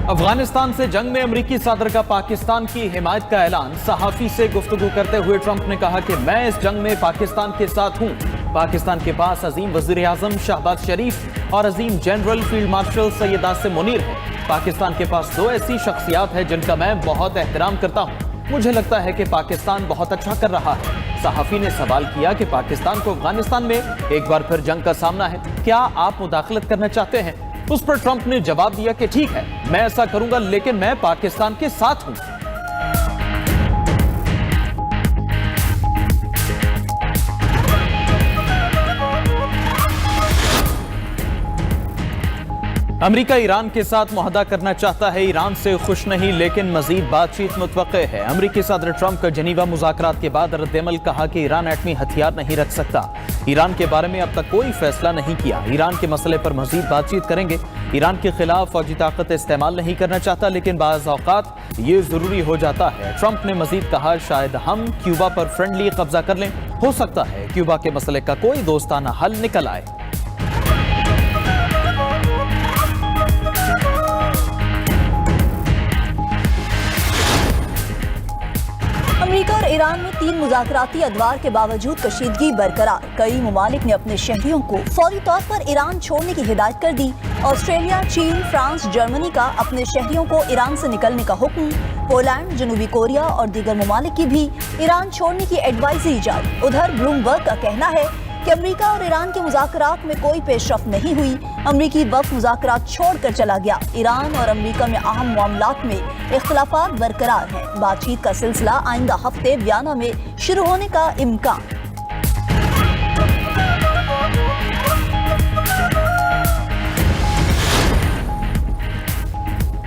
अफगानिस्तान से जंग में अमरीकी सदर का पाकिस्तान की हिमायत का ऐलान। सहाफी से गुफ्तगू करते हुए ट्रंप ने कहा कि मैं इस जंग में पाकिस्तान के साथ हूं। पाकिस्तान के पास अजीम वजीर आजम शहबाज शरीफ और अजीम general field marshal Syed Asim Munir हैं। पाकिस्तान के पास दो ऐसी शख्सियात हैं जिनका मैं बहुत एहतराम करता हूं। मुझे लगता है कि पाकिस्तान बहुत अच्छा कर रहा है। सहाफी ने सवाल किया कि पाकिस्तान को अफगानिस्तान में एक बार फिर जंग का सामना है, क्या आप मुदाखलत करना चाहते हैं? उस पर ट्रंप ने जवाब दिया कि ठीक है, मैं ऐसा करूंगा, लेकिन मैं पाकिस्तान के साथ हूं। अमेरिका ईरान के साथ मुआहदा करना चाहता है। ईरान से खुश नहीं, लेकिन मजीद बातचीत मुतवक्के है। अमेरिकी सदर ट्रंप का जनीवा मुज़ाकरात के बाद रद्द-ए-अमल कहा कि ईरान एटमी हथियार नहीं रख सकता। ईरान के बारे में अब तक कोई फैसला नहीं किया। ईरान के मसले पर मजीद बातचीत करेंगे। ईरान के खिलाफ फौजी ताकत इस्तेमाल नहीं करना चाहता, लेकिन बाज़ औक़ात ये जरूरी हो जाता है। ट्रंप ने मजीद कहा, शायद हम क्यूबा पर फ्रेंडली कब्जा कर लें। हो सकता है क्यूबा के मसले का कोई दोस्ताना हल निकल आए। अमेरिका और ईरान में 3 मुज़ाकराती अदवार के बावजूद कशीदगी बरकरार। कई ममालिक ने अपने शहरियों को फौरी तौर पर ईरान छोड़ने की हिदायत कर दी। ऑस्ट्रेलिया, चीन, फ्रांस, जर्मनी का अपने शहरियों को ईरान से निकलने का हुक्म। पोलैंड, जनूबी कोरिया और दीगर ममालिक की भी ईरान छोड़ने की एडवाइजरी जारी। उधर ब्लूमबर्ग का कहना है कि अमेरिका और ईरान के मुज़ाकरात में कोई पेशरफ्त नहीं हुई। अमेरिकी वफ़द मुज़ाकरात छोड़कर चला गया। ईरान और अमेरिका में अहम मामलात में इख्तिलाफात बरकरार हैं। बातचीत का सिलसिला आइंदा हफ्ते वियना में शुरू होने का इम्कान।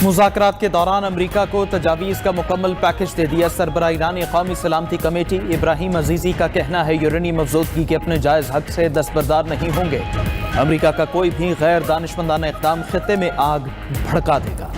मुज़ाकरात के दौरान अमेरिका को तजावीज़ का मुकम्मल पैकेज दे दिया। सरबराह ईरानी कौमी सलामती कमेटी इब्राहिम अजीज़ी का कहना है, यूरेनियम अफजोदगी के अपने जायज़ हक से दस्तबरदार नहीं होंगे। अमेरिका का कोई भी गैर दानिशमंदाना इक़दाम खित्ते में आग भड़का देगा।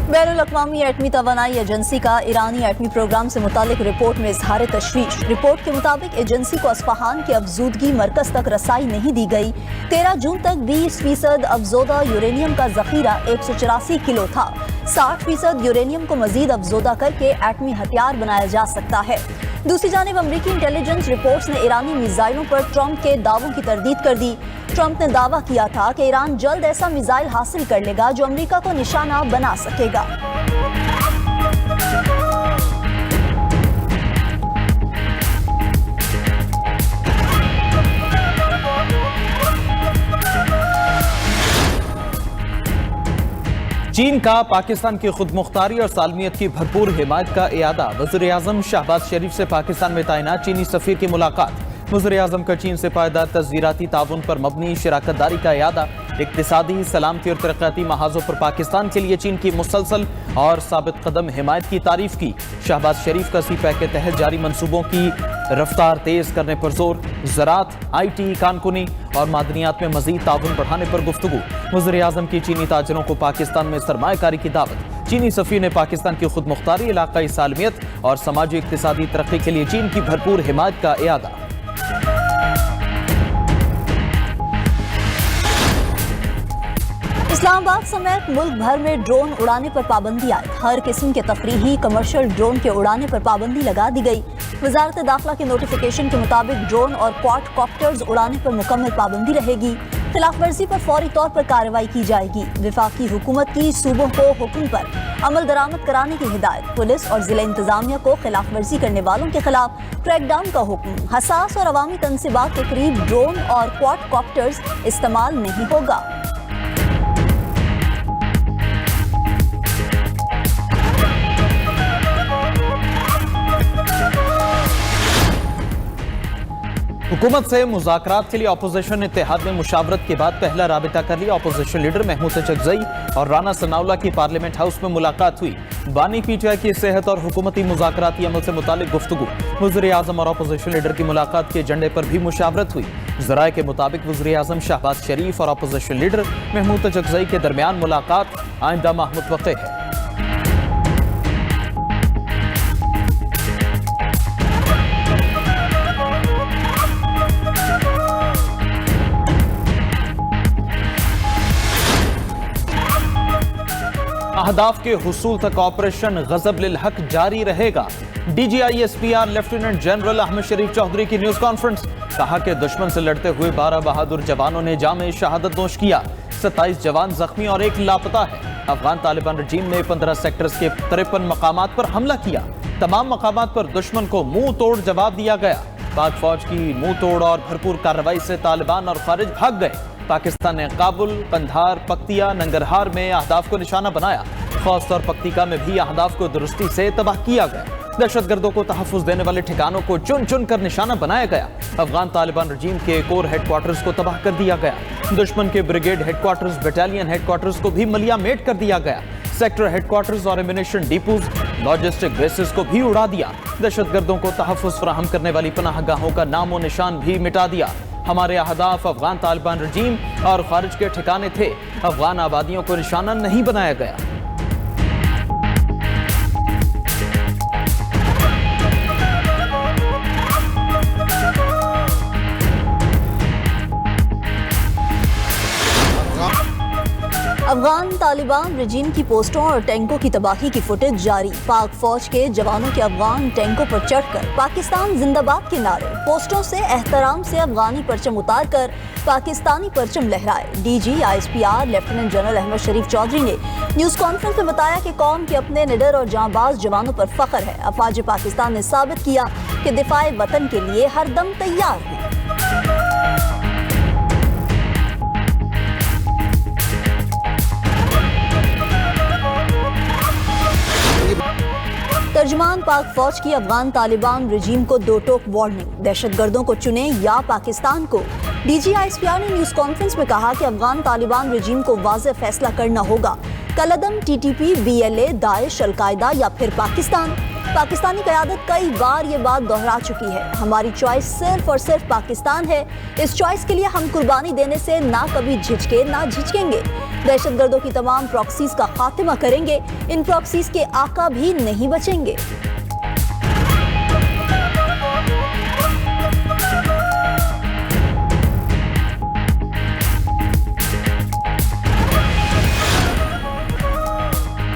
बैनुल-अक़वामी एटमी तवानाई एजेंसी का ईरानी एटमी प्रोग्राम से मुतालिक रिपोर्ट में इजहार तशवीश। रिपोर्ट के मुताबिक एजेंसी को अस्फहान के अफजूदगी मरकज तक रसाई नहीं दी गई। 13 जून तक 20% अफजोदा यूरेनियम का जखीरा 184 किलो था। 60% यूरेनियम को मजीद अफजोदा करके एटमी हथियार बनाया जा सकता है। दूसरी जानिब अमरीकी इंटेलिजेंस रिपोर्ट्स ने ईरानी मिसाइलों पर ट्रंप के दावों की तरदीद कर दी। ट्रंप ने दावा किया था कि ईरान जल्द ऐसा मिसाइल हासिल कर लेगा जो अमेरिका को निशाना बना सकेगा। चीन का पाकिस्तान की खुद मुख्तारी और सालमियत की भरपूर हिमायत का इयादा। वज़ीर आज़म शहबाज शरीफ से पाकिस्तान में तैनात चीनी सफ़ीर की मुलाकात। वज़ीर आज़म का चीन से पायदार तस्वीराती ताउन पर मबनी शराकत दारी का इयादा। इक्तिसादी, सलामती और तरक्याती महाजों पर पाकिस्तान के लिए चीन की मुसलसल और साबित कदम हिमायत की तारीफ की। शहबाज शरीफ का सीपैक के तहत जारी मनसूबों की रफ्तार तेज करने पर जोर। ज़राअत, IT, कानकुनी और मादनियात में मजीद ताउन बढ़ाने पर गुफ्तगू। वज़ीर आज़म की चीनी ताजरों को पाकिस्तान में सरमायाकारी की दावत। चीनी सफ़ीर ने पाकिस्तान की खुद मुख्तारी, इलाकाई सालमियत और समाजी इक्तिसादी तरक्की के लिए चीन की भरपूर हिमायत का इयादा। इस्लामाबाद समेत मुल्क भर में ड्रोन उड़ाने पर पाबंदी आई। हर किस्म के तफरीही कमर्शियल ड्रोन के उड़ाने पर पाबंदी लगा दी गई। वजारत दाखिला के नोटिफिकेशन के मुताबिक ड्रोन और क्वाडकॉप्टर्स उड़ाने पर मुकम्मल पाबंदी रहेगी। खिलाफ वर्जी पर फौरी तौर पर कार्रवाई की जाएगी। वफाकी हुकूमत की सूबों को हुक्म पर अमल दरामद कराने की हिदायत। पुलिस और जिला इंतजामिया को खिलाफ वर्जी करने वालों के खिलाफ क्रैकडाउन का हुक्म। हसास और अवामी तनसीबात के करीब ड्रोन और क्वाडकॉप्टर्स इस्तेमाल नहीं होगा। हुकूमत से मुज़ाकरात के लिए अपोजिशन इत्तेहाद ने मुशावरत के बाद पहला राबिता कर लिया। अपोजिशन लीडर महमूद चकजई और राना सनाउल्लाह की पार्लियामेंट हाउस में मुलाकात हुई। बानी PTI की सेहत और हुकूमती मुज़ाकराती अमल से मुतालिक गुफ्तगू। वज़ीर आज़म और अपोजिशन लीडर की मुलाकात के एजेंडे पर भी मुशावरत हुई। ज़राए के मुताबिक वज़ीर आज़म शहबाज शरीफ और अपोजिशन लीडर महमूद चकजई के दरमियान मुलाकात आइंदा माह मुतवक्के है। अहदाफ के हुसूल तक ऑपरेशन गजब लिल हक जारी रहेगा। DGISPR लेफ्टिनेंट जनरल अहमद शरीफ चौधरी की न्यूज कॉन्फ्रेंस। कहा कि दुश्मन से लड़ते हुए 12 बहादुर जवानों ने जामे शहादत नोश किया। 27 जवान जख्मी और 1 लापता है। अफगान तालिबान रजीम ने 15 सेक्टर्स के 53 मकामात पर हमला किया। तमाम मकामात पर दुश्मन को मुंह तोड़ जवाब दिया गया। पाक फौज की मुंह तोड़ और भरपूर कार्रवाई से तालिबान और खारिज भाग गए। पाकिस्तान ने काबुल, कंधार, पक्तिया, नंगरहार में अहदाफ को निशाना बनाया। खौस्त और पक्तिका में भी अहदाफ को दुरुस्ती से तबाह किया गया। दहशतगर्दों को तहफ़्फ़ुज़ देने वाले ठिकानों को चुन चुन कर निशाना बनाया गया। अफगान तालिबान रजीम के कोर हेडक्वार्टर्स को तबाह कर दिया गया। दुश्मन के ब्रिगेड हेडक्वार्टर्स, बटालियन हेडक्वार्टर्स को भी मलिया मेट कर दिया गया। सेक्टर हेडक्वार्टर्स और एमिनेशन डिपोज, लॉजिस्टिक बेसिस को भी उड़ा दिया। दहशतगर्दों को तहफ़्फ़ुज़ फराहम करने वाली पनाहगाहों का नामो निशान भी मिटा दिया। हमारे अहदाफ अफगान तालिबान रजीम और खारिज के ठिकाने थे। अफगान आबादियों को निशाना नहीं बनाया गया। अफगान तालिबान रजीम की पोस्टों और टैंकों की तबाही की फुटेज जारी। पाक फौज के जवानों के अफगान टैंकों पर चढ़कर पाकिस्तान जिंदाबाद के नारे, पोस्टों से एहतराम से अफगानी परचम उतारकर पाकिस्तानी परचम लहराए। DGISPR लेफ्टिनेंट जनरल अहमद शरीफ चौधरी ने न्यूज कॉन्फ्रेंस में बताया कि कौम के अपने निडर और जांबाज जवानों पर फख्र है। अफवाज पाकिस्तान ने साबित किया कि दिफाए वतन के लिए हर दम तैयार है। तर्जुमान पाक फौज की अफगान तालिबान रजीम को 2 टोक वार्निंग, दहशतगर्दों को चुने या पाकिस्तान को। DGISPR ने न्यूज कॉन्फ्रेंस में कहा कि अफगान तालिबान रजीम को वाज़ेह फैसला करना होगा। कलअदम TTP, BLA, दाइश, अलकायदा या फिर पाकिस्तान। पाकिस्तानी क़यादत कई बार ये बात दोहरा चुकी है, हमारी चॉइस सिर्फ और सिर्फ पाकिस्तान है। इस चॉइस के लिए हम कुर्बानी देने से ना कभी झिझके ना झिझकेंगे। दहशतगर्दों की तमाम प्रॉक्सीज का खात्मा करेंगे। इन प्रॉक्सीज के आका भी नहीं बचेंगे।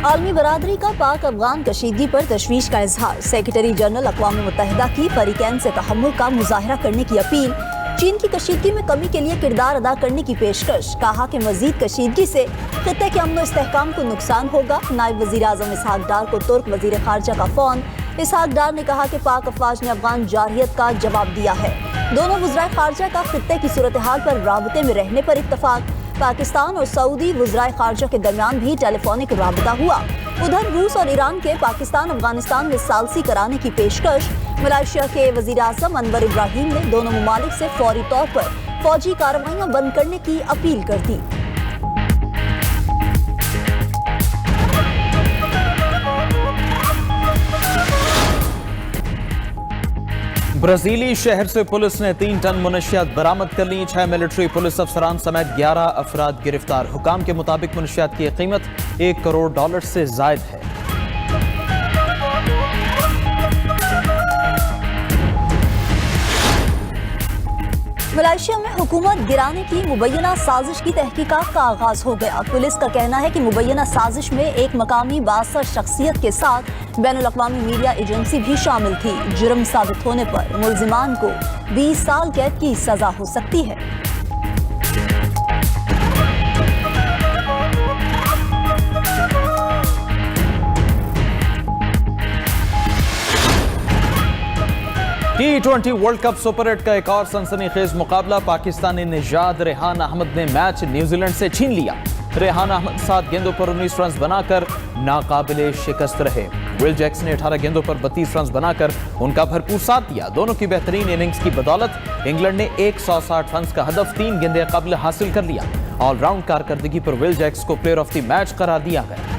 आलमी बरादरी का पाक अफगान कशीदगी पर तशवीश का इजहार। सेक्रेटरी जनरल अक़वाम मुत्तहिदा की फरीकैन से तहम्मुल का मुजाहरा करने की अपील। चीन की कशीदगी में कमी के लिए किरदार अदा करने की पेशकश। कहा कि मजीद कशीदगी से खित्ते के अमन इस्तेहकाम को नुकसान होगा। नायब वज़ीर आज़म इसहाक डार को तुर्क वज़ीर ख़ारजा का फ़ोन। इसहाक डार ने कहा कि पाक अफवाज ने अफगान जारहियत का जवाब दिया है। दोनों वज़राए ख़ारजा का खित्ते की सूरत हाल पर राबते में रहने पर इत्तफाक। पाकिस्तान और सऊदी वज़राए ख़ारजा के दरमियान भी टेलीफोनिक राबता हुआ। उधर रूस और ईरान के पाकिस्तान अफगानिस्तान में सालसी कराने की पेशकश। मलेशिया के वज़ीर आज़म अनवर इब्राहिम ने दोनों ममालिक से फौरी तौर पर फौजी कार्रवाइयां बंद करने की अपील कर दी। ब्राजीली शहर से पुलिस ने 3 टन मुनशियात बरामद कर ली। 6 मिलिट्री पुलिस अफसरान समेत 11 अफराद गिरफ्तार। हुकाम के मुताबिक मुनशियात की कीमत $1 करोड़ से जायद है। मलेशिया में हुकूमत गिराने की मुबैना साजिश की तहकीकात का आगाज हो गया। पुलिस का कहना है कि मुबैना साजिश में एक मकामी बासर शख्सियत के साथ बैनुल अक़वामी मीडिया एजेंसी भी शामिल थी। जुर्म साबित होने पर मुल्जिमान को 20 साल कैद की सजा हो सकती है। T20 वर्ल्ड कप सुपर 8 का एक और सनसनीखेज मुकाबला। पाकिस्तानी निजाद रेहान अहमद ने मैच न्यूजीलैंड से छीन लिया। रेहान अहमद 7 गेंदों पर 19 रन बनाकर नाकाबिले शिकस्त रहे। विल जैक्स ने 18 गेंदों पर 32 रन बनाकर उनका भरपूर साथ दिया। दोनों की बेहतरीन इनिंग्स की बदौलत इंग्लैंड ने 160 रन का हदफ 3 गेंदें कबल हासिल कर लिया। ऑलराउंड कारकर्दगी पर विल जैक्स को प्लेयर ऑफ द मैच करार दिया गया।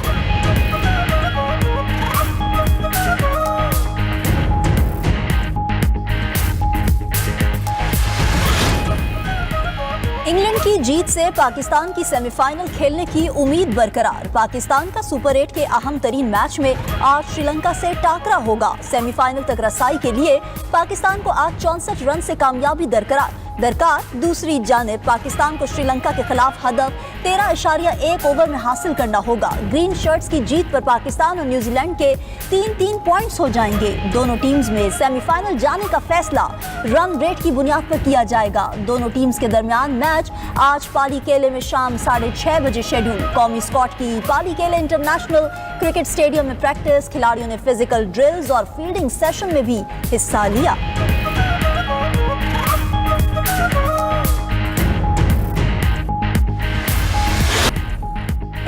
इंग्लैंड की जीत से पाकिस्तान की सेमीफाइनल खेलने की उम्मीद बरकरार। पाकिस्तान का सुपर 8 के अहम तरीन मैच में आज श्रीलंका से टाकरा होगा। सेमीफाइनल तक रसाई के लिए पाकिस्तान को आज 64 रन से कामयाबी दरकरार। दरकार। दूसरी जानिब पाकिस्तान को श्रीलंका के खिलाफ हदफ 13.1 ओवर में हासिल करना होगा। ग्रीन शर्ट्स की जीत पर पाकिस्तान और न्यूजीलैंड के 3-3 पॉइंट्स हो जाएंगे। दोनों टीम्स में सेमीफाइनल जाने का फैसला रन रेट की बुनियाद पर किया जाएगा। दोनों टीम्स के दरमियान मैच आज पाली केले में शाम 6:30 बजे शेड्यूल। कौमी स्क्वाड की पाली केले इंटरनेशनल क्रिकेट स्टेडियम में प्रैक्टिस, खिलाड़ियों ने फिजिकल ड्रिल्स और फील्डिंग सेशन में भी हिस्सा लिया।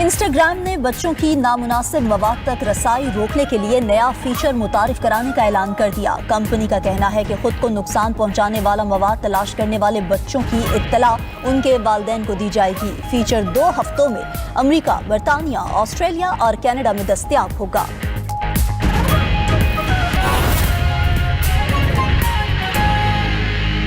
इंस्टाग्राम ने बच्चों की नामुनासिब मवाद तक रसाई रोकने के लिए नया फीचर मुतारिफ कराने का ऐलान कर दिया। कंपनी का कहना है कि खुद को नुकसान पहुंचाने वाला मवाद तलाश करने वाले बच्चों की इत्तला उनके वालिदैन को दी जाएगी। फीचर 2 हफ्तों में अमेरिका, बरतानिया, ऑस्ट्रेलिया और कनाडा में दस्तयाब होगा।